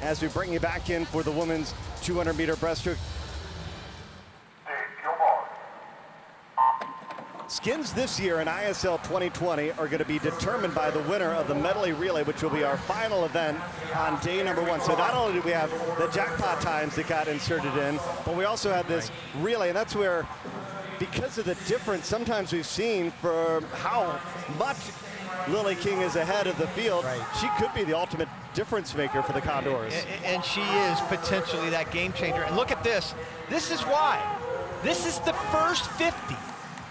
as we bring you back in for the women's 200-meter breaststroke. Skins this year in ISL 2020 are going to be determined by the winner of the medley relay, which will be our final event on day number 1. So not only do we have the jackpot times that got inserted in, but we also have this relay, and that's where, because of the difference sometimes we've seen for how much Lily King is ahead of the field, she could be the ultimate difference maker for the Condors. And she is potentially that game changer. And look at this. This is why. This is the first 50.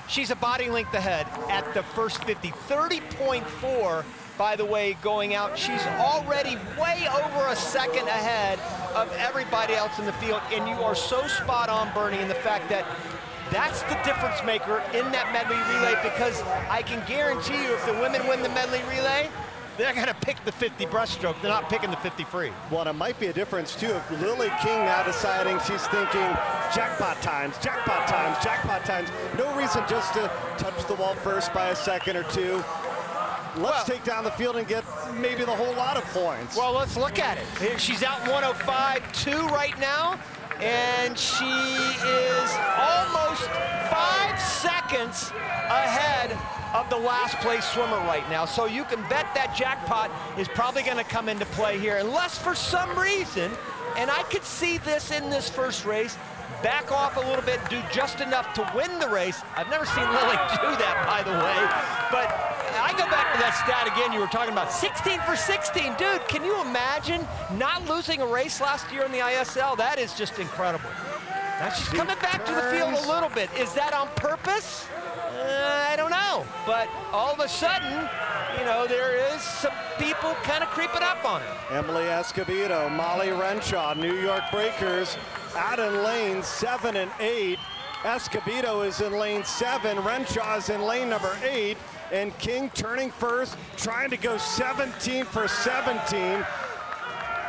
She's a body length ahead at the first 50. 30.4, by the way, going out. She's already way over a second ahead of everybody else in the field. And you are so spot on, Bernie, in the fact that that's the difference maker in that medley relay, because I can guarantee you if the women win the medley relay, they're going to pick the 50 breaststroke. They're not picking the 50 free. Well, it might be a difference, too, if Lily King now deciding she's thinking jackpot times, jackpot times, jackpot times. No reason just to touch the wall first by a second or two. Let's take down the field and get maybe the whole lot of points. Well, let's look at it. She's out 105.2 right now, and she is almost 5 seconds ahead of the last place swimmer right now. So you can bet that jackpot is probably going to come into play here, unless for some reason, and I could see this in this first race, back off a little bit, do just enough to win the race. I've never seen Lily do that, by the way, but I go back to that stat again you were talking about, 16 for 16. Dude, can you imagine not losing a race last year in the ISL? That is just incredible. Now she's coming back to the field a little bit. Is that on purpose? I don't know, but all of a sudden, you know, there is some people kind of creeping up on her. Emily Escobedo, Molly Renshaw, New York Breakers, out in lanes 7 and 8. Escobedo is in lane 7, Renshaw is in lane number 8, and King turning first, trying to go 17 for 17.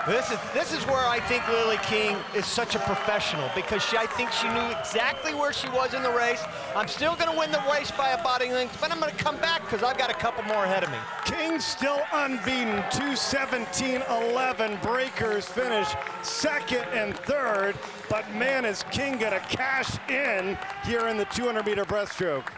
This is where I think Lily King is such a professional, because I think she knew exactly where she was in the race. I'm still going to win the race by a body length, but I'm going to come back because I've got a couple more ahead of me. King still unbeaten, 2:17.11. Breakers finish second and third, but man, is King going to cash in here in the 200-meter breaststroke.